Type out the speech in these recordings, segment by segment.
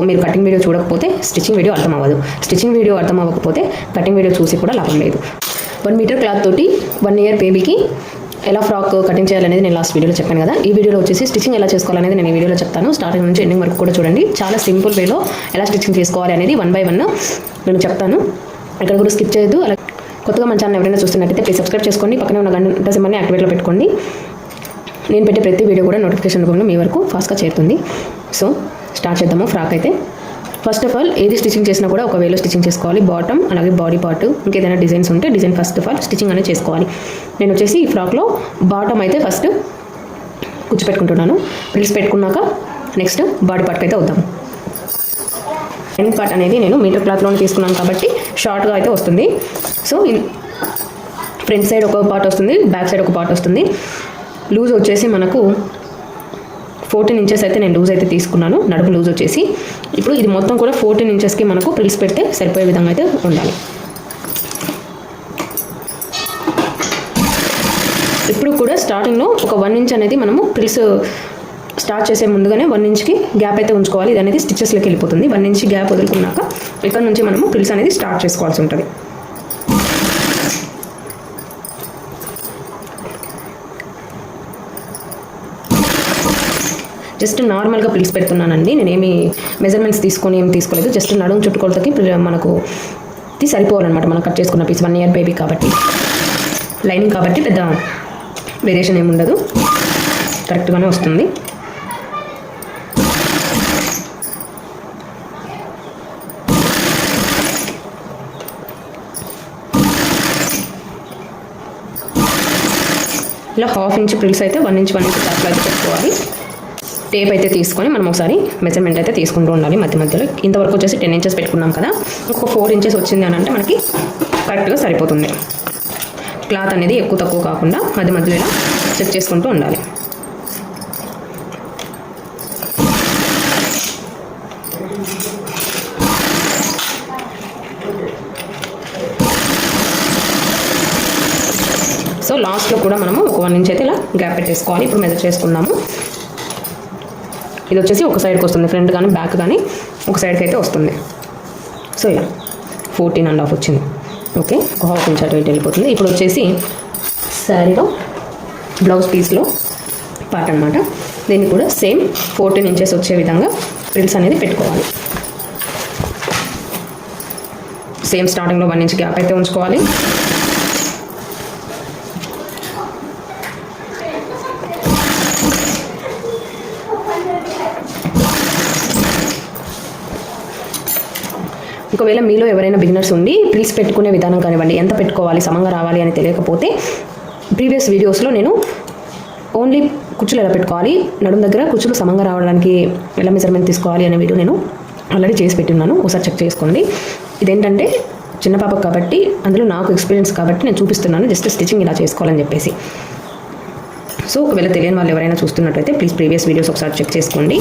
మీరు cutting video చూడకపోతే stitching video అర్థం అవ్వదు. స్టిచ్చింగ్ వీడియో అర్థం అవ్వకపోతే కటింగ్ వీడియో చూసి కూడా లాభం లేదు. 1 మీటర్ క్లాత్ తోటి 1 ఇయర్ బేబీకి ఎలా ఫ్రాక్ కటింగ్ చేయాలనేది నేను లాస్ట్ వీడియోలో చెప్పాను కదా. ఈ వీడియోలో వచ్చేసి స్టిచ్చింగ్ ఎలా చేసుకోవాలనేది నేను ఈ వీడియోలో చెప్తాను. స్టార్టింగ్ నుంచి ఎండింగ్ వరకు కూడా చూడండి. చాలా సింపుల్ వేలో ఎలా స్టిచ్చింగ్ చేసుకోవాలి అనేది 1 by 1 నేను చెప్తాను. ఇక్కడ కూడా స్కిప్ చేయొద్దు. అలా కొత్తగా మన ఛానల్ ఎవరైనా చూస్తున్నట్టయితే ప్లీజ్ సబ్స్క్రైబ్ చేసుకోండి. పక్కనే ఉన్న గంట సింబల్ని యాక్టివేట్లో పెట్టుకోండి. నేను పెట్టే ప్రతి వీడియో కూడా నోటిఫికేషన్ రూపంలో మీ వరకు ఫాస్ట్గా చేరుతుంది. సో స్టార్ట్ చేద్దాము. ఫ్రాక్ అయితే ఫస్ట్ ఆఫ్ ఆల్ ఏది స్టిచ్చింగ్ చేసినా కూడా ఒక వేలో స్టిచ్చింగ్ చేసుకోవాలి. బాటమ్ అలాగే బాడీ పార్ట్ ఇంకేదైనా డిజైన్స్ ఉంటే design first of all stitching అనేది చేసుకోవాలి. నేను వచ్చేసి ఈ ఫ్రాక్లో బాటమ్ అయితే ఫస్ట్ కూర్చోపెట్టుకుంటున్నాను. ప్రిల్స్ పెట్టుకున్నాక నెక్స్ట్ బాడీ పార్ట్కి అయితే వద్దాం. ఎండ్ పార్ట్ అనేది నేను మీటర్ క్లాత్లోనే తీసుకున్నాను కాబట్టి షార్ట్గా అయితే వస్తుంది. సో ఫ్రంట్ సైడ్ ఒక పార్ట్ వస్తుంది, బ్యాక్ సైడ్ ఒక పార్ట్ వస్తుంది. లూజ్ వచ్చేసి మనకు 14 ఇంచెస్ అయితే నేను లూజ్ అయితే తీసుకున్నాను. నడుము లూజ్ వచ్చేసి ఇప్పుడు ఇది మొత్తం కూడా 14 ఇంచెస్కి మనకు ప్రిల్స్ పెడితే సరిపోయే విధంగా అయితే ఉండాలి. ఇప్పుడు కూడా స్టార్టింగ్లో ఒక 1 ఇంచ్ అనేది మనము ప్రిల్స్ స్టార్ట్ చేసే ముందుగానే 1 ఇంచ్కి గ్యాప్ అయితే ఉంచుకోవాలి. ఇది అనేది స్టిచెస్లోకి వెళ్ళిపోతుంది. 1 ఇంచ్ గ్యాప్ వదులుకున్నాక ఇక్కడ నుంచి మనము ప్రిల్స్ అనేది స్టార్ట్ చేసుకోవాల్సి ఉంటుంది. జస్ట్ నార్మల్గా ప్రిల్స్ పెడుతున్నానండి. నేనేమి మెజర్మెంట్స్ తీసుకొని ఏమి తీసుకోలేదు. జస్ట్ నడుము చుట్టుకొలతకి మనకు సరిపోవాలన్నమాట. మనం కట్ చేసుకున్న పీస్ 1 ఇయర్ బేబీ కాబట్టి లైనింగ్ కాబట్టి పెద్ద వేరియేషన్ ఏమి ఉండదు, కరెక్ట్గానే వస్తుంది. ఇలా 1/2 ఇంచ్ ప్రిల్స్ అయితే 1 ఇంచ్ క్లాత్లో అయితే పెట్టుకోవాలి. టేప్ అయితే తీసుకొని మనం ఒకసారి మెజర్మెంట్ అయితే తీసుకుంటూ ఉండాలి మధ్య మధ్యలో. ఇంతవరకు వచ్చేసి 10 ఇంచెస్ పెట్టుకున్నాం కదా, ఒక 4 ఇంచెస్ వచ్చింది అని అంటే మనకి కరెక్ట్గా సరిపోతుంది. క్లాత్ అనేది ఎక్కువ తక్కువ కాకుండా మధ్య మధ్యలో ఇలా చెక్ చేసుకుంటూ ఉండాలి. సో లాస్ట్లో కూడా మనము ఒక 1 ఇంచ్ అయితే ఇలా గ్యాప్ పెట్టేసుకోవాలి. ఇప్పుడు మెజర్ చేసుకుందాము. ఇది వచ్చేసి ఒక సైడ్కి వస్తుంది, ఫ్రంట్ కానీ బ్యాక్ కానీ ఒక సైడ్కి అయితే వస్తుంది. సో ఇలా 14.5 వచ్చింది. ఓకే, ఒక 1/2 ఇంచ్ అటు ఇటు వెళ్ళిపోతుంది. ఇప్పుడు వచ్చేసి శారీలో బ్లౌజ్ పీస్లో పార్ట్ అనమాట. దీన్ని కూడా సేమ్ 14 ఇంచెస్ వచ్చే విధంగా ప్రిల్స్ అనేది పెట్టుకోవాలి. సేమ్ స్టార్టింగ్లో 1 ఇంచ్ గ్యాప్ అయితే ఉంచుకోవాలి. ఒకవేళ మీలో ఎవరైనా బిగినర్స్ ఉండి ప్రిల్స్ పెట్టుకునే విధానం కానివ్వండి, ఎంత పెట్టుకోవాలి, సమంగా రావాలి అని తెలియకపోతే ప్రీవియస్ వీడియోస్లో నేను ఓన్లీ కుచ్చులు ఎలా పెట్టుకోవాలి, నడుము దగ్గర కుచ్చులు సమంగా రావడానికి ఎలా మెజర్మెంట్ తీసుకోవాలి అనే వీడియో నేను ఆల్రెడీ చేసి పెట్టున్నాను. ఒకసారి చెక్ చేసుకోండి. ఇదేంటంటే చిన్న పాపకు కాబట్టి అందులో నాకు ఎక్స్పీరియన్స్ కాబట్టి నేను చూపిస్తున్నాను జస్ట్ స్టిచ్చింగ్ ఇలా చేసుకోవాలని చెప్పేసి. సో ఒకవేళ తెలియని వాళ్ళు ఎవరైనా చూస్తున్నట్టయితే ప్లీజ్ ప్రీవియస్ వీడియోస్ ఒకసారి చెక్ చేసుకోండి.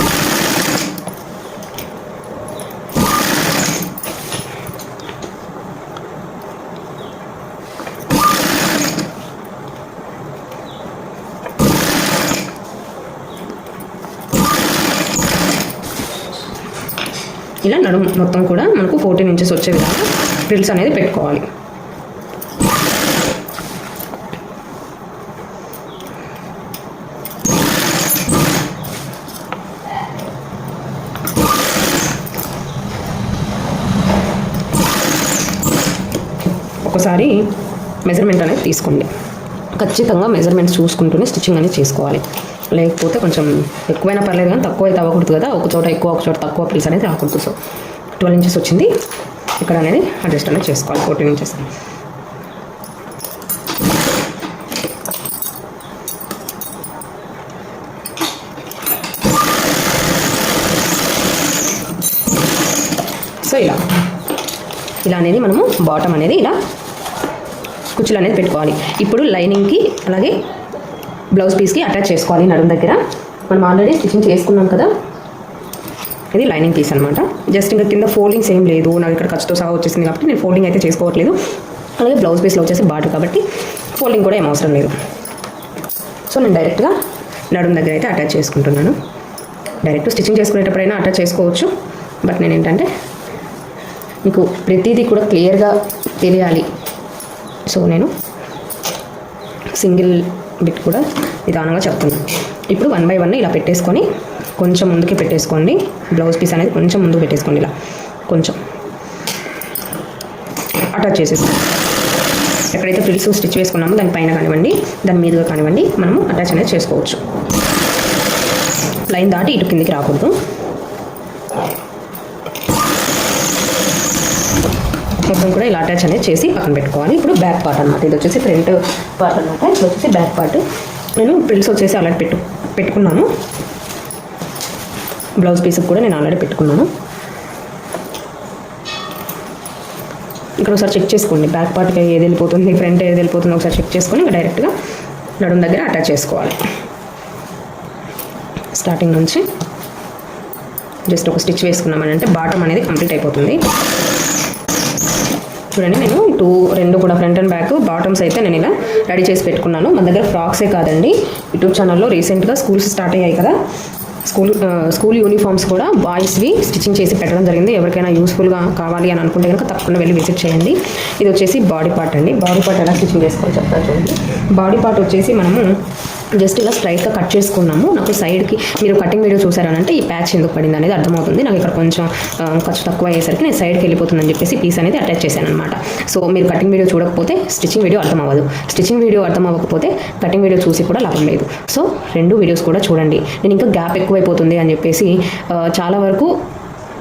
ఇలా నడుము మొత్తం కూడా మనకు 14 ఇంచెస్ వచ్చే విధంగా ప్రిల్స్ అనేది పెట్టుకోవాలి. ఒకసారి మెజర్మెంట్ అనేది తీసుకోండి. ఖచ్చితంగా మెజర్మెంట్స్ చూసుకుంటూనే స్టిచ్చింగ్ అనేది చేసుకోవాలి. లేకపోతే కొంచెం ఎక్కువైనా పర్లేదు కానీ తక్కువ అయితే అవ్వకూడదు కదా. ఒక చోట ఎక్కువ ఒక చోట తక్కువ ప్రిల్స్ అనేది రాకూడదు. సో 12 ఇంచెస్ వచ్చింది. ఇక్కడ అనేది అడ్జస్ట్ అనేది చేసుకోవాలి 14 ఇంచెస్. సో ఇలా అనేది మనము బాటమ్ అనేది ఇలా కుచ్చులు అనేది పెట్టుకోవాలి. ఇప్పుడు లైనింగ్కి అలాగే బ్లౌజ్ పీస్కి అటాచ్ చేసుకోవాలి. నడుము దగ్గర మనం ఆల్రెడీ స్టిచ్చింగ్ చేసుకున్నాం కదా, ఇది లైనింగ్ పీస్ అనమాట. జస్ట్ ఇంకా కింద ఫోల్డింగ్స్ ఏం లేదు, నాకు ఇక్కడ ఖర్చుతో సహా వచ్చేసింది కాబట్టి నేను ఫోల్డింగ్ అయితే చేసుకోవట్లేదు. అలాగే బ్లౌజ్ పీస్లో వచ్చేసి బార్డర్ కాబట్టి ఫోల్డింగ్ కూడా ఏం అవసరం లేదు. సో నేను డైరెక్ట్గా నడుము దగ్గర అయితే అటాచ్ చేసుకుంటున్నాను. డైరెక్ట్ స్టిచ్చింగ్ చేసుకునేటప్పుడైనా అటాచ్ చేసుకోవచ్చు, బట్ నేను ఏంటంటే మీకు ప్రతిదీ కూడా క్లియర్గా తెలియాలి. సో నేను సింగిల్ బిట్ కూడా నిదానంగా చెప్తున్నాను. ఇప్పుడు 1 బై 1 ఇలా పెట్టేసుకొని కొంచెం ముందుకి పెట్టేసుకోండి. బ్లౌజ్ పీస్ అనేది కొంచెం ముందుకు పెట్టేసుకోండి. ఇలా కొంచెం అటాచ్ చేసేసుకోండి. ఎక్కడైతే ఫ్రిల్స్ స్టిచ్ వేసుకున్నామో దానిపైన కానివ్వండి, దాని మీదుగా కానివ్వండి, మనము అటాచ్ అనేది చేసుకోవచ్చు. లైన్ దాటి ఇటు కిందికి రాకూడదు. మొత్తం కూడా ఇలా అటాచ్ అనేది చేసి పక్కన పెట్టుకోవాలి. ఇప్పుడు బ్యాక్ పార్ట్ అనమాట. ఇది వచ్చేసి ఫ్రంట్ పార్ట్ అనమాట. ఇది వచ్చేసి బ్యాక్ పార్ట్. నేను ఫ్రిల్స్ వచ్చేసి ఆల్రెడీ పెట్టుకున్నాను. బ్లౌజ్ పీస్కి కూడా నేను ఆల్రెడీ పెట్టుకున్నాను. ఇక్కడ ఒకసారి చెక్ చేసుకోండి. బ్యాక్ పార్ట్కి ఏది వెళ్ళిపోతుంది, ఫ్రంట్ ఏది వెళ్ళిపోతుంది ఒకసారి చెక్ చేసుకొని ఇంకా డైరెక్ట్గా నడుము దగ్గర అటాచ్ చేసుకోవాలి. స్టార్టింగ్ నుంచి జస్ట్ ఒక స్టిచ్ వేసుకున్నామని అంటే బాటమ్ అనేది కంప్లీట్ అయిపోతుంది. చూడండి, నేను రెండు కూడా ఫ్రంట్ అండ్ బ్యాక్ బాటమ్స్ అయితే నేను ఇలా రెడీ చేసి పెట్టుకున్నాను. మన దగ్గర ఫ్రాక్సే కాదండి, యూట్యూబ్ ఛానల్లో రీసెంట్గా స్కూల్స్ స్టార్ట్ అయ్యాయి కదా, స్కూల్ యూనిఫామ్స్ కూడా బాయ్స్వి స్టిచ్చింగ్ చేసి పెట్టడం జరిగింది. ఎవరికైనా యూస్ఫుల్గా కావాలి అని అనుకుంటే కనుక తప్పకుండా వెళ్ళి విజిట్ చేయండి. ఇది వచ్చేసి బాడీ పార్ట్ అండి. బాడీ పార్ట్ ఎలా స్టిచ్చింగ్ చేసుకోవాలి చెప్తాను చూడండి. బాడీ పార్ట్ వచ్చేసి మనము జస్ట్ ఇలా స్ట్రైట్గా కట్ చేసుకున్నాము. నాకు సైడ్కి మీరు కటింగ్ వీడియో చూసారనంటే ఈ ప్యాచ్ ఎందుకు పడింది అనేది అర్థమవుతుంది. నాకు ఇక్కడ కొంచెం ఖర్చు తక్కువ అయ్యేసరికి నేను సైడ్కి వెళ్ళిపోతుందని చెప్పేసి పీస్ అనేది అటాచ్ చేశాను అనమాట. సో మీరు కటింగ్ వీడియో చూడకపోతే స్టిచ్చింగ్ వీడియో అర్థం అవ్వదు. స్టిచ్చింగ్ వీడియో అర్థం అవ్వకపోతే కటింగ్ వీడియో చూసి కూడా లాభం లేదు. సో 2 వీడియోస్ కూడా చూడండి. నేను ఇంకా గ్యాప్ ఎక్కువైపోతుంది అని చెప్పేసి చాలా వరకు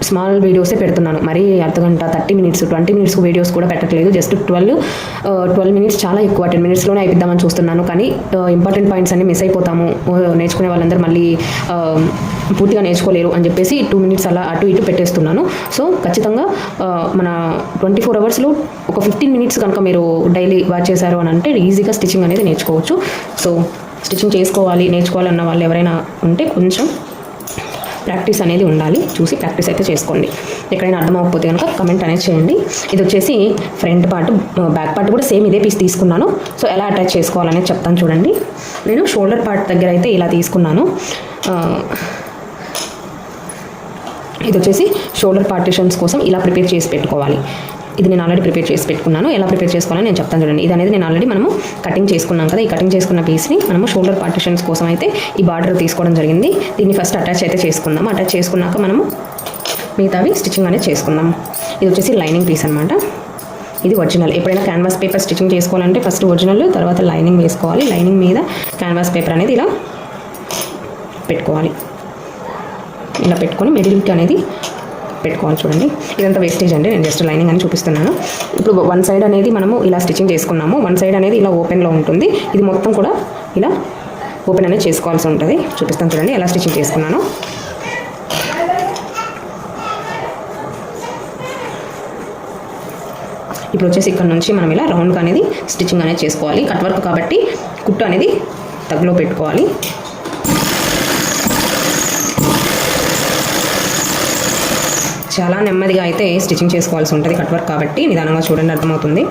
స్మాల్ వీడియోసే పెడుతున్నాను. మరీ అర్ధగంట 30 మినిట్స్ 20 మినిట్స్ వీడియోస్ కూడా పెట్టట్లేదు. జస్ట్ 12 మినిట్స్ చాలా ఎక్కువ. 10 మినిట్స్లోనే అయిపోద్దామని చూస్తున్నాను. కానీ ఇంపార్టెంట్ పాయింట్స్ అన్ని మిస్ అయిపోతాము. నేర్చుకునే వాళ్ళందరూ మళ్ళీ పూర్తిగా నేర్చుకోలేరు అని చెప్పేసి 2 మినిట్స్ అలా అటు ఇటు పెట్టేస్తున్నాను. సో ఖచ్చితంగా మన 24 అవర్స్లో ఒక 15 మినిట్స్ కనుక మీరు డైలీ వాచ్ చేశారు అని అంటే ఈజీగా స్టిచ్చింగ్ అనేది నేర్చుకోవచ్చు. సో స్టిచ్చింగ్ నేర్చుకోవాలన్న వాళ్ళు ఎవరైనా ఉంటే కొంచెం ప్రాక్టీస్ అనేది ఉండాలి. చూసి ప్రాక్టీస్ అయితే చేసుకోండి. ఎక్కడైనా అర్థం అవ్వకపోతే కనుక కమెంట్ అనేది చేయండి. ఇది వచ్చేసి ఫ్రంట్ పార్ట్, బ్యాక్ పార్ట్ కూడా సేమ్ ఇదే పీస్ తీసుకున్నాను. సో ఎలా అటాచ్ చేసుకోవాలనేది చెప్తాను చూడండి. నేను షోల్డర్ పార్ట్ దగ్గర అయితే ఇలా తీసుకున్నాను. ఇది వచ్చేసి షోల్డర్ పార్టిషన్స్ కోసం ఇలా ప్రిపేర్ చేసి పెట్టుకోవాలి. ఇది నేను ఆల్రెడీ ప్రిపేర్ చేసి పెట్టుకున్నాను. ఎలా ప్రిపేర్ చేసుకోవాలని నేను చెప్తాను చూడండి. ఇది అనేది నేను ఆల్రెడీ మనము కటింగ్ చేసుకున్నాం కదా, ఈ కటింగ్ చేసుకున్న పీస్ని మనము షోల్డర్ పార్టిషన్స్ కోసం అయితే ఈ బార్డర్ తీసుకోవడం జరిగింది. దీన్ని ఫస్ట్ అటాచ్ అయితే చేసుకుందాం. అటాచ్ చేసుకున్నాక మనము మిగతావి స్టిచ్చింగ్ అనేది చేసుకుందాం. ఇది వచ్చేసి లైనింగ్ పీస్ అనమాట. ఇది ఒరిజినల్. ఎప్పుడైనా క్యాన్వాస్ పేపర్ స్టిచ్చింగ్ చేసుకోవాలంటే ఫస్ట్ ఒరిజినల్, తర్వాత లైనింగ్ వేసుకోవాలి. లైనింగ్ మీద క్యాన్వాస్ పేపర్ అనేది ఇలా పెట్టుకోవాలి. ఇలా పెట్టుకొని మిడిల్కి అనేది పెట్టుకోవాలి. చూడండి, ఇదంతా వేస్టేజ్ అండి. నేను జస్ట్ లైనింగ్ అని చూపిస్తున్నాను. ఇప్పుడు 1 సైడ్ అనేది మనము ఇలా స్టిచ్చింగ్ చేసుకున్నాము. 1 సైడ్ అనేది ఇలా ఓపెన్లో ఉంటుంది. ఇది మొత్తం కూడా ఇలా ఓపెన్ అనేది చేసుకోవాల్సి ఉంటుంది. చూపిస్తాను చూడండి ఎలా స్టిచ్చింగ్ చేసుకున్నాను. ఇప్పుడు వచ్చేసి ఇక్కడ నుంచి మనం ఇలా రౌండ్గా అనేది స్టిచ్చింగ్ అనేది చేసుకోవాలి. కట్ వర్క్ కాబట్టి కుట్టు అనేది తగ్గులో పెట్టుకోవాలి. చాలా నెమ్మదిగా అయితే స్టిచ్చింగ్ చేసుకోవాల్సి ఉంటుంది. కట్ వర్క్ కాబట్టి నిదానంగా చూడండి, అర్థమవుతుంది.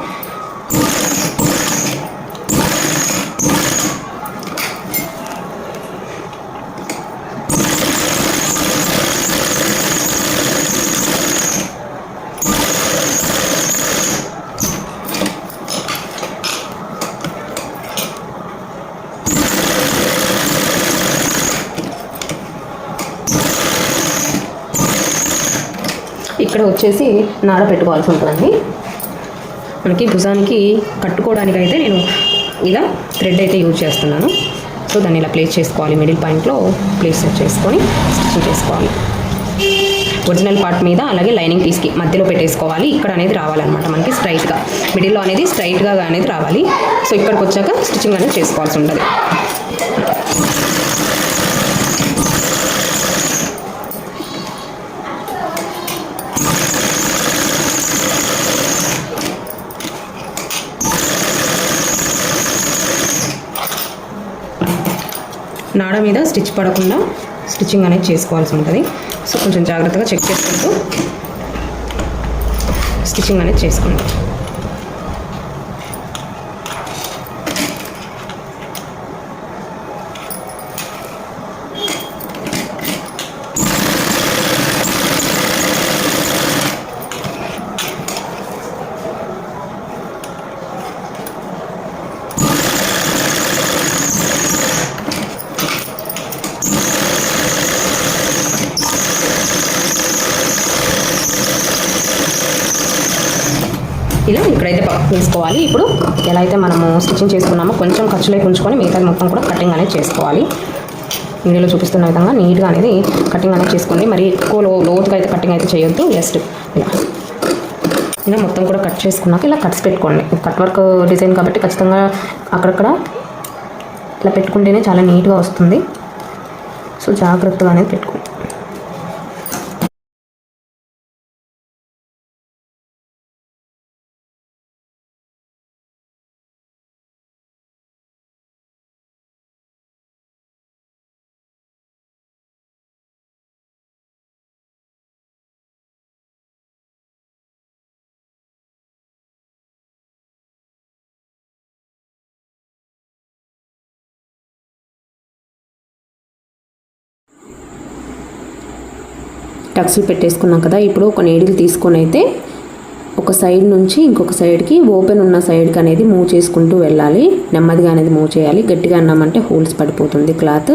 ఇక్కడ వచ్చేసి నాడ పెట్టుకోవాల్సి ఉంటుందండి. మనకి భుజానికి కట్టుకోవడానికి అయితే నేను ఇలా థ్రెడ్ అయితే యూజ్ చేస్తున్నాను. సో దాన్ని ఇలా ప్లేస్ చేసుకోవాలి. మిడిల్ పాయింట్లో ప్లేస్ చేసుకొని స్టిచ్చింగ్ చేసుకోవాలి. ఒరిజినల్ పార్ట్ మీద అలాగే లైనింగ్ పీస్కి మధ్యలో పెట్టేసుకోవాలి. ఇక్కడ అనేది రావాలన్నమాట మనకి స్ట్రైట్గా, మిడిల్లో అనేది స్ట్రైట్గా అనేది రావాలి. సో ఇక్కడికి వచ్చాక స్టిచ్చింగ్ అనేది చేసుకోవాల్సి ఉంటుంది. నాడ మీద స్టిచ్ పడకుండా స్టిచ్చింగ్ అనేది చేసుకోవాల్సి ఉంటుంది. సో కొంచెం జాగ్రత్తగా చెక్ చేసుకుంటూ స్టిచ్చింగ్ అనేది చేసుకోండి. ఇలా ఇక్కడైతే వేసుకోవాలి. ఇప్పుడు ఎలా అయితే మనము స్టిచ్చింగ్ చేసుకున్నామో కొంచెం ఖర్చులోకి ఉంచుకొని మిగతా మొత్తం కూడా కటింగ్ అనేది చేసుకోవాలి. వీడియోలో చూపిస్తున్న విధంగా నీట్గా అనేది కటింగ్ అనేది చేసుకోండి. మరి ఎక్కువ లోతుగా అయితే కటింగ్ అయితే చేయొద్దు. జస్ట్ ఇలా మొత్తం కూడా కట్ చేసుకున్నాక ఇలా కట్స్ పెట్టుకోండి. కట్ వర్క్ డిజైన్ కాబట్టి ఖచ్చితంగా అక్కడక్కడ ఇలా పెట్టుకుంటేనే చాలా నీట్గా వస్తుంది. సో జాగ్రత్తగా అనేది పెట్టుకోండి. టక్స్లు పెట్టేసుకున్నాం కదా. ఇప్పుడు ఒక నీడిల్ తీసుకొని అయితే ఒక సైడ్ నుంచి ఇంకొక సైడ్కి ఓపెన్ ఉన్న సైడ్కి అనేది మూవ్ చేసుకుంటూ వెళ్ళాలి. నెమ్మదిగా అనేది మూవ్ చేయాలి. గట్టిగా అన్నామంటే హోల్స్ పడిపోతుంది క్లాత్.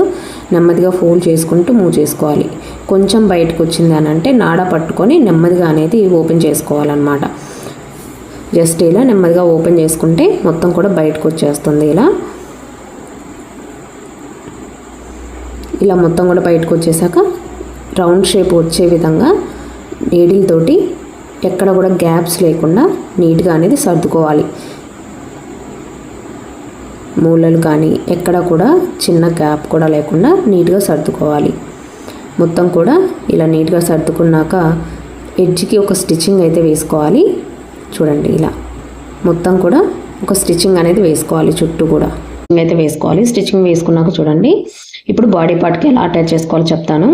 నెమ్మదిగా ఫోల్డ్ చేసుకుంటూ మూవ్ చేసుకోవాలి. కొంచెం బయటకు వచ్చింది అని అంటే నాడ పట్టుకొని నెమ్మదిగా అనేది ఓపెన్ చేసుకోవాలన్నమాట. జస్ట్ ఇలా నెమ్మదిగా ఓపెన్ చేసుకుంటే మొత్తం కూడా బయటకు వచ్చేస్తుంది. ఇలా మొత్తం కూడా బయటకు వచ్చేసాక రౌండ్ షేప్ వచ్చే విధంగా నీడిల్ తోటి ఎక్కడ కూడా గ్యాప్స్ లేకుండా నీట్గా అనేది సర్దుకోవాలి. మూలలు కానీ ఎక్కడ కూడా చిన్న గ్యాప్ కూడా లేకుండా నీట్గా సర్దుకోవాలి. మొత్తం కూడా ఇలా నీట్గా సర్దుకున్నాక ఎడ్జ్కి ఒక స్టిచ్చింగ్ అయితే వేసుకోవాలి. చూడండి ఇలా మొత్తం కూడా ఒక స్టిచ్చింగ్ అనేది వేసుకోవాలి. చుట్టూ కూడా అయితే వేసుకోవాలి. స్టిచ్చింగ్ వేసుకున్నాక చూడండి ఇప్పుడు బాడీ పార్ట్కి ఎలా అటాచ్ చేసుకోవాలో చెప్తాను.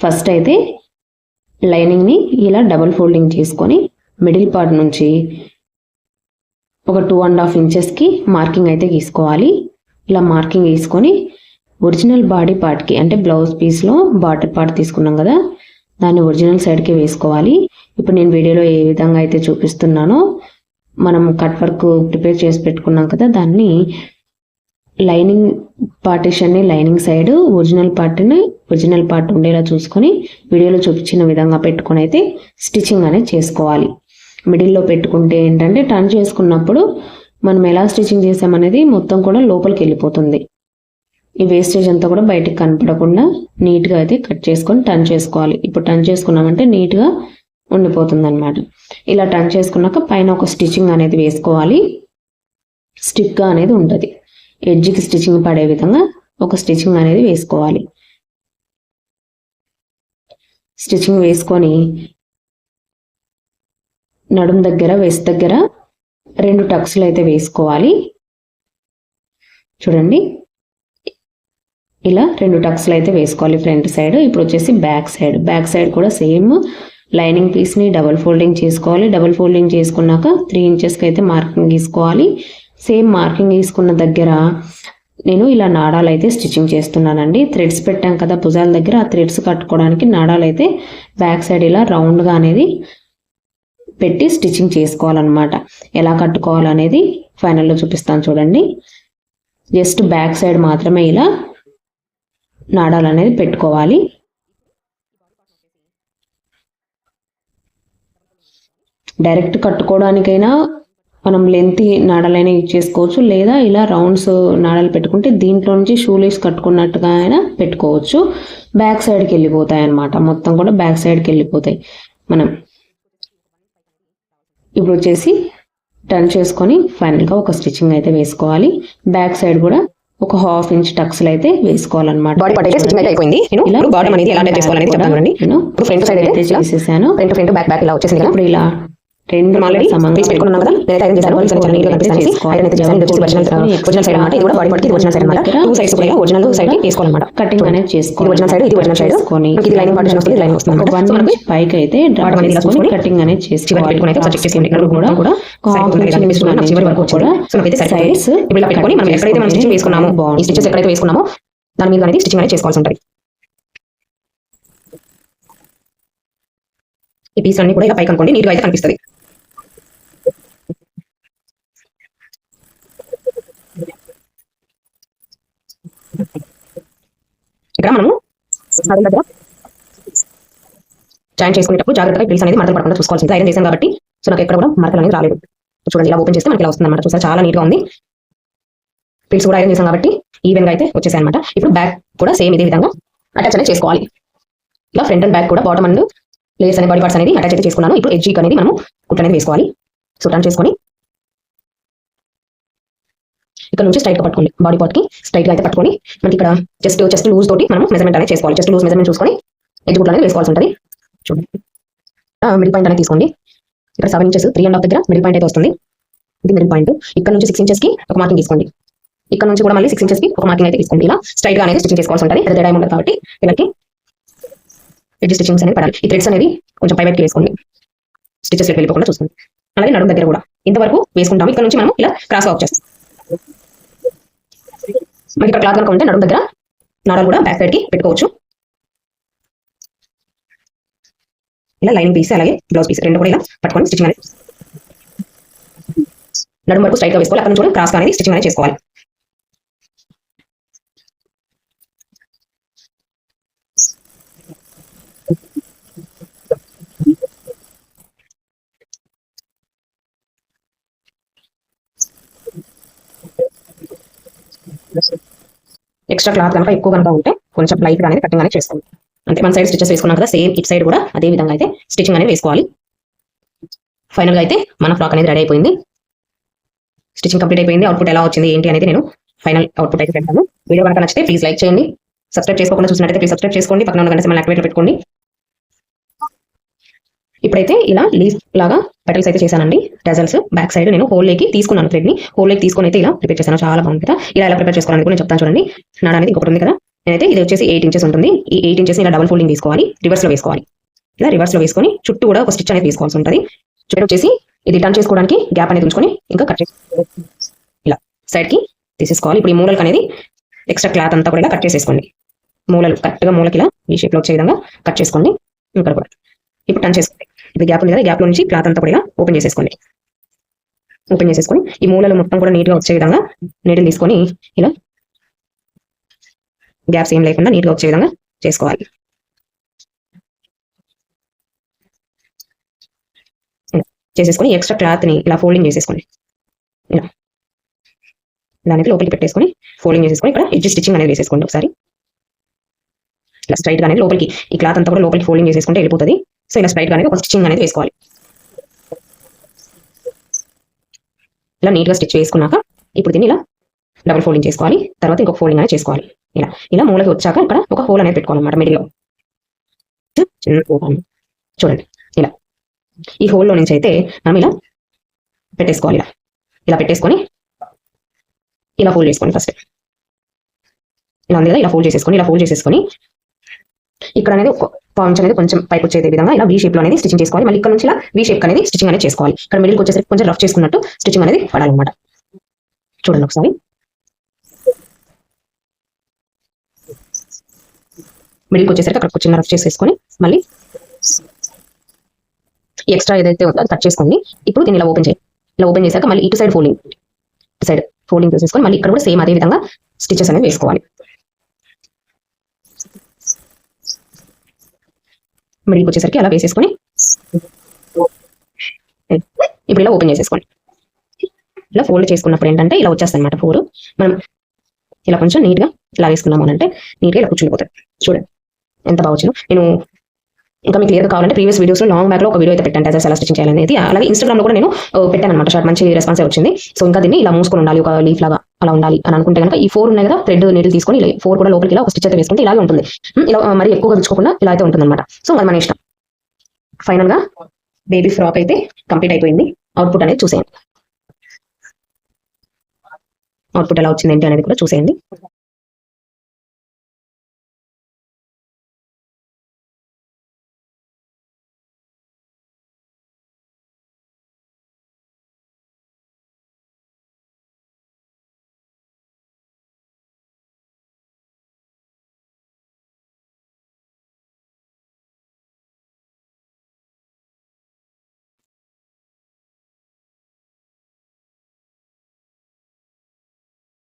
ఫస్ట్ అయితే లైనింగ్ని ఇలా డబుల్ ఫోల్డింగ్ చేసుకొని మిడిల్ పార్ట్ నుంచి ఒక 2.5 ఇంచెస్కి మార్కింగ్ అయితే గీసుకోవాలి. ఇలా మార్కింగ్ గీసుకొని ఒరిజినల్ బాడీ పార్ట్కి అంటే బ్లౌజ్ పీస్లో బాటర్ పార్ట్ తీసుకున్నాం కదా దాన్ని ఒరిజినల్ సైడ్కి వేసుకోవాలి. ఇప్పుడు నేను వీడియోలో ఏ విధంగా అయితే చూపిస్తున్నానో మనం కట్ వర్క్ ప్రిపేర్ చేసి పెట్టుకున్నాం కదా దాన్ని లైనింగ్ పార్టిషన్ని లైనింగ్ సైడ్ ఒరిజినల్ పార్ట్ ఉండేలా చూసుకొని వీడియోలో చూపించిన విధంగా పెట్టుకొని అయితే స్టిచ్చింగ్ అనేది చేసుకోవాలి. మిడిల్లో పెట్టుకుంటే ఏంటంటే టర్న్ చేసుకున్నప్పుడు మనం ఎలా స్టిచ్చింగ్ చేసామనేది మొత్తం కూడా లోపలికి వెళ్ళిపోతుంది. ఈ వేస్టేజ్ అంతా కూడా బయటకు కనపడకుండా నీట్గా అయితే కట్ చేసుకొని టర్న్ చేసుకోవాలి. ఇప్పుడు టర్న్ చేసుకున్నామంటే నీట్గా ఉండిపోతుంది అనమాట. ఇలా టర్న్ చేసుకున్నాక పైన ఒక స్టిచ్చింగ్ అనేది వేసుకోవాలి. స్టిక్గా అనేది ఉంటుంది. ఎడ్జ్కి స్టిచ్చింగ్ పడే విధంగా ఒక స్టిచ్చింగ్ అనేది వేసుకోవాలి. స్టిచ్చింగ్ వేసుకొని నడుం దగ్గర వెస్ట్ దగ్గర 2 టక్స్లు అయితే వేసుకోవాలి. చూడండి ఇలా 2 టక్స్లు అయితే వేసుకోవాలి ఫ్రంట్ సైడ్. ఇప్పుడు వచ్చేసి బ్యాక్ సైడ్ కూడా సేమ్ లైనింగ్ పీస్ని డబుల్ ఫోల్డింగ్ చేసుకోవాలి. డబుల్ ఫోల్డింగ్ చేసుకున్నాక 3 ఇంచెస్కి అయితే మార్కింగ్ గీసుకోవాలి. సేమ్ మార్కింగ్ గీసుకున్న దగ్గర నేను ఇలా నాడాలు అయితే స్టిచ్చింగ్ చేస్తున్నానండి. థ్రెడ్స్ పెట్టాం కదా భుజాల దగ్గర, ఆ థ్రెడ్స్ కట్టుకోవడానికి నాడాలు అయితే బ్యాక్ సైడ్ ఇలా రౌండ్గా అనేది పెట్టి స్టిచ్చింగ్ చేసుకోవాలన్నమాట. ఎలా కట్టుకోవాలనేది ఫైనల్లో చూపిస్తాను చూడండి. జస్ట్ బ్యాక్ సైడ్ మాత్రమే ఇలా నాడాలు అనేది పెట్టుకోవాలి. డైరెక్ట్ కట్టుకోవడానికైనా మనం లెంత్ నాడలైనా యూజ్ చేసుకోవచ్చు, లేదా ఇలా రౌండ్స్ నాడలు పెట్టుకుంటే దీంట్లో నుంచి షూలేస్ కట్టుకున్నట్టుగా అయినా పెట్టుకోవచ్చు. బ్యాక్ సైడ్కి వెళ్ళిపోతాయి అన్నమాట. మొత్తం కూడా బ్యాక్ సైడ్కి వెళ్ళిపోతాయి. మనం ఇప్పుడు వచ్చేసి టర్న్ చేసుకొని ఫైనల్గా ఒక స్టిచ్చింగ్ అయితే వేసుకోవాలి. బ్యాక్ సైడ్ కూడా ఒక 1/2 ఇంచ్ టక్స్లు అయితే వేసుకోవాలన్నమాట. బాడీ పార్ట్ అయితే స్టిచ్చింగ్ అయితే అయిపోయింది. ఇలా బాటమ్ అనేది ఎలా అటాచ్ చేసుకోవాలని చెప్తానండి. ఇప్పుడు ఫ్రంట్ సైడ్ అయితే చేసేసాను. ఫ్రంట్ బ్యాక్ ఇలా వచ్చేసింది కదా. ఇప్పుడు ఇలా రెండు ఆల్రెడీ పీస్ పెట్టుకున్నాం కదా. నేనైతే ఐరన్ చేశాను. కొంచెం నీట్గా కనిపిస్తుంది. ఐరన్ అయితే చేశాను. ఇది ఒరిజినల్ సైడ్ అన్నమాట. ఇది కూడా బాడీ పార్ట్కి ఒరిజినల్ సైడ్ అన్నమాట. 2 సైడ్స్ కూడా ఒరిజినల్ సైడ్ వేసుకోవాలన్నమాట. కటింగ్ అనేది చేసుకోవాలి. ఇది ఒరిజినల్ సైడ్, ఇది ఒరిజినల్ సైడ్. ఇది లైనింగ్ పార్టిషన్ వస్తుంది, లైనింగ్ వస్తుంది అన్నమాట. 1 ఇంచ్ పైకి అయితే డ్రా చేసుకొని కటింగ్ అనేది చేసుకోవాలి. పెట్టుకొని అయితే చెక్ చేసుకోండి. ఇక్కడ కూడా చివరి వరకు కూడా సో మనకైతే సైడ్స్ ఇప్పుడు ఇలా పెట్టుకొని మనం ఎక్కడైతే మనం స్టిచ్చింగ్ వేసుకున్నామో ఈ స్టిచెస్ ఎక్కడైతే వేసుకున్నామో దాని మీద అనేది స్టిచ్చింగ్ అనేది చేసుకోవాల్సి ఉంటుంది. ఈ పీస్ అన్ని కూడా ఇలా పైకి అనుకోండి, నీట్గా అయితే కనిపిస్తుంది. ఇక్కడ మనము దగ్గర జాయిన్ చేసుకునేటప్పుడు జాగ్రత్తగా పీస్ అనేది మడతలు పడకుండా చూసుకోవాల్సింది. ఐరన్ చేశాను కాబట్టి సో నాకు ఎక్కడ కూడా మడతలు అనేది రాలేదు. చూడండి ఇలా ఓపెన్ చేస్తే మనకి ఇలా వస్తుంది అనమాట. చూసారు చాలా నీట్గా ఉంది. పిల్స్ కూడా ఐరన్ చేసాం కాబట్టి ఈవెన్గా అయితే వచ్చేసాయి అనమాట. ఇప్పుడు బ్యాక్ కూడా సేమ్ ఇదే విధంగా అటాచ్ అనేది చేసుకోవాలి. ఇలా ఫ్రంట్ అండ్ బ్యాక్ కూడా బాటమ్ అండ్ లేస్ అనే బాడీ పార్ట్స్ అనేది అటాచ్ అయితే చేసుకున్నాను. ఇప్పుడు ఎడ్జీ అనేది మనము కుట్ అనేది వేసుకోవాలి. సో టర్న్ చేసుకొని ఇక్కడ నుంచి స్ట్రైట్ గా పట్టుకోండి. బాడీ పార్ట్ కి స్ట్రైట్ గా అయితే పట్టుకొని మనకి ఇక్కడ చెస్ట్ లూజ్ తోటి మనం మెజర్మెంట్ అనేది చేసుకోవాలి. చెస్ట్ లూజ్ మెజర్మెంట్ చూసుకొని ఎడ్జ్ కుట్ అనేది వేసుకోవాల్సి ఉంటుంది. చూడండి మిడిల్ పాయింట్ అనేది తీసుకోండి. ఇక్కడ 7 ఇంచెస్ 3.5 దగ్గర మిడిల్ పాయింట్ అయితే వస్తుంది. ఇది మిడిల్ పాయింట్. ఇక్కడ నుంచి 6 ఇంచెస్ కి ఒక మార్కింగ్ తీసుకోండి. ఇక్కడ నుంచి కూడా మళ్ళీ 6 ఇంచెస్ కి ఒక మార్కింగ్ అయితే తీసుకోండి. ఇలా స్ట్రైట్ గా అనేది స్టిచింగ్ చేసుకోవాల్సి ఉంటుంది. తేడా ఉండదు కాబట్టి వీళ్ళకి ఎడ్జ్ స్టిచింగ్స్ అనేది పడాలి. ఈ థ్రెడ్స్ అనేది కొంచెం పై వైపుకి వేసుకోండి. స్టిచెస్ వెళ్ళిపోకుండా చూసుకోండి. అలాగే నడుము దగ్గర కూడా ఇంతవరకు వేసుకుంటాము. ఇక్కడ నుంచి మనం ఇలా క్రాస్ వాక్ చేస్తాం. మనకి ఇక్కడ క్లాత్ కనుక ఉంటే నడుము దగ్గర నాడాలు కూడా బ్యాక్ సైడ్ కి పెట్టుకోవచ్చు. ఇలా లైనింగ్ పీస్ అలాగే బ్లౌజ్ పీస్ రెండు కూడా ఇలా పట్టుకొని స్టిచింగ్ అనేది నడుము వరకు స్ట్రైట్ గా వేసుకోవాలి. అక్కడ నుంచి కూడా క్రాస్ అనేది స్టిచింగ్ అనేది చేసుకోవాలి. ఎక్స్ట్రా క్లాత్ కనుక ఎక్కువ కనుక ఉంటే కొంచెం లైట్ గా అనేది కటింగ్ అనేది చేసుకోండి. అంటే మన సైడ్ స్టిచెస్ వేసుకున్నాం కదా, సేమ్ ఇట్ సైడ్ కూడా అదే విధంగా అయితే స్టిచింగ్ అనేది వేసుకోవాలి. ఫైనల్ గా అయితే మన ఫ్రాక్ అనేది రెడీ అయిపోయింది. స్టిచింగ్ కంప్లీట్ అయిపోయింది. అవుట్పుట్ ఎలా వచ్చింది ఏంటి అనేది నేను ఫైనల్ అవుట్పుట్ అయితే పెడతాను. వీడియో కనుక నచ్చితే ప్లీజ్ లైక్ చేయండి. సబ్స్క్రైబ్ చేసుకోకుండా చూసినట్టయితే ప్లీజ్ సబ్స్క్రైబ్ చేసుకోండి. పక్కన ఉన్న గంట సింబల్ యాక్టివేట్ పెట్టుకోండి. ఇప్పుడైతే ఇలా లీఫ్ లాగా పెటల్స్ అయితే చేశానండి. టెజల్స్ బ్యాక్ సైడ్ నేను హోల్ లేకి తీసుకున్నాను. థ్రెడ్ ని హోల్ లేకి తీసుకొని అయితే ఇలా ప్రిపేర్ చేశాను. చాలా బాగుంది కదా. ఇలా ఎలా ప్రిపేర్ చేసుకోవాలని కూడా నేను చెప్తాను చూడండి. నాడ అనేది ఇంకొకటి ఉంది కదా. నేనైతే ఇది వచ్చేసి 8 ఇంచెస్ ఉంటుంది. ఈ 8 ఇంచెస్ ఇలా డబుల్ ఫోల్డింగ్ తీసుకోవాలి. రివర్స్ లో వేసుకోవాలి. ఇలా రివర్స్ లో వేసుకొని చుట్టూ కూడా ఒక స్టిచ్ అనేది తీసుకోవాల్సి ఉంటుంది. చుట్టూ వచ్చేసి ఇది టర్న్ చేసుకోవడానికి గ్యాప్ అనేది ఉంచుకొని ఇంకా కట్ చేసుకోవాలి. ఇలా సైడ్ కి తీసేసుకోవాలి. ఇప్పుడు ఈ మూలలకు అనేది ఎక్స్ట్రా క్లాత్ అంతా కూడా ఇలా కట్ చేసేసుకోండి. మూలలు కరెక్ట్ గా మూలకి ఇలా ఈ షేప్ లో వచ్చే విధంగా కట్ చేసుకోండి. ఇక్కడ కూడా ఇప్పుడు టర్న్ చేసుకోండి. ఇప్పుడు గ్యాప్ ఉంది కదా, గ్యాప్ లో నుంచి క్లాత్ అంతా కూడా ఇలా ఓపెన్ చేసేసుకోండి. ఓపెన్ చేసేసుకొని ఈ మూలలు మొత్తం కూడా నీట్ గా వచ్చే విధంగా నీటిని తీసుకొని ఇలా గ్యాప్స్ ఏం లేకుండా నీట్ గా వచ్చే విధంగా చేసుకోవాలి. చేసేసుకొని ఎక్స్ట్రా క్లాత్ ని ఇలా ఫోల్డింగ్ చేసేసుకోండి. ఇలా అనేది లోపలికి పెట్టేసుకొని ఫోల్డింగ్ చేసేసుకొని ఇక్కడ ఎడ్జ్ స్టిచింగ్ అనేది వేసేసుకోండి. ఒకసారి ఇలా స్ట్రైట్ గా అనేది లోపలికి ఈ క్లాత్ అంతా కూడా లోపలికి ఫోల్డింగ్ చేసేసుకుంటే వెళ్ళిపోతుంది. సో ఇలా స్ట్రైట్ గా అనేది ఒక స్టిచింగ్ అనేది వేసుకోవాలి. ఇలా నీట్ గా స్టిచ్ వేసుకున్నాక ఇప్పుడు దీన్ని ఇలా డబుల్ ఫోల్డింగ్ చేసుకోవాలి. తర్వాత ఇంకొక ఫోల్డింగ్ అనేది చేసుకోవాలి. ఇలా మూలకి వచ్చాక ఇక్కడ ఒక హోల్ అనేది పెట్టుకోవాలన్నమాట. మిడిల్ లో చిన్న చూడండి. ఇలా ఈ హోల్లో నుంచి అయితే మనం ఇలా పెట్టేసుకోవాలి. ఇలా పెట్టేసుకొని ఇలా ఫోల్డ్ చేసుకోండి. ఫస్ట్ ఇలా ఉంది కదా, ఇలా ఫోల్డ్ చేసేసుకొని ఇక్కడ అనేది పాయింట్స్ అనేది కొంచెం పైకి వచ్చే విధంగా ఇలా వీ షేప్ లో అనేది స్టిచింగ్ చేసుకోవాలి. మళ్ళీ ఇక్కడ నుంచి ఇలా వీ షేప్ అనేది స్టిచింగ్ అనేది చేసుకోవాలి. ఇక్కడ మిడిల్కి వచ్చేసరికి కొంచెం రఫ్ చేసుకున్నట్టు స్టిచింగ్ అనేది పడాలన్నమాట. చూడండి ఒకసారి. మిడిల్కి వచ్చేసరికి అక్కడ చిన్న రఫ్ చేసేసుకొని మళ్ళీ ఎక్స్ట్రా ఏదైతే ఉందో అది కట్ చేసుకోండి. ఇప్పుడు దీన్ని ఇలా ఓపెన్ చేయాలి. ఇలా ఓపెన్ చేశాక మళ్ళీ ఇటు సైడ్ ఫోల్డింగ్ చేసేసుకొని మళ్ళీ ఇక్కడ కూడా సేమ్ అదే విధంగా స్టిచెస్ అనేది వేసుకోవాలి. మిడిల్కి వచ్చేసరికి అలా వేసేసుకొని ఇప్పుడు ఇలా ఓపెన్ చేసేసుకోండి. ఇలా ఫోల్డ్ చేసుకున్నప్పుడు ఏంటంటే ఇలా వచ్చేస్తాయి అనమాట 4. మనం ఇలా కొంచెం నీట్గా ఇలా వేసుకున్నాము అని అంటే నీట్గా ఇలా కూర్చుండిపోతాయి. చూడండి ఎంత బాగా వచ్చిందో. నేను ఇంకా మీకు క్లియర్గా కావాలంటే ప్రీవియస్ వీడియోస్లో లాంగ్ బ్యాక్ లో ఒక వీడియో అయితే పెట్టాను టెజల్స్ ఎలా స్టిచింగ్ చేయాలనేది. అలాగే ఇన్స్టాగ్రామ్ లో కూడా నేను పెట్టాను అనమాట. షార్ట్ మంచి రెస్పాన్స్ వచ్చింది. సో ఇంకా దీన్ని ఇలా మూసుకొని ఉండాలి, ఒక లీఫ్ లాగా అలా ఉండాలి అని అనుకుంటే కనుక ఈ 4 ఉన్నాయి కదా, థ్రెడ్ నీటిల్ తీసుకొని ఇలా 4 కూడా లోపలికి ఇలా ఒక స్టిచ్ అయితే వేసుకుంటే ఇలాగే ఉంటుంది. ఇలా మరి ఎక్కువగా తెచ్చుకోకుండా ఇలా అయితే ఉంటుంది అనమాట. సో అది మన ఇష్టం. ఫైనల్ గా బేబీ ఫ్రాక్ అయితే కంప్లీట్ అయిపోయింది. అవుట్పుట్ అనేది చూసేయండి. అవుట్పుట్ ఎలా వచ్చింది ఏంటి అనేది కూడా చూసేయండి.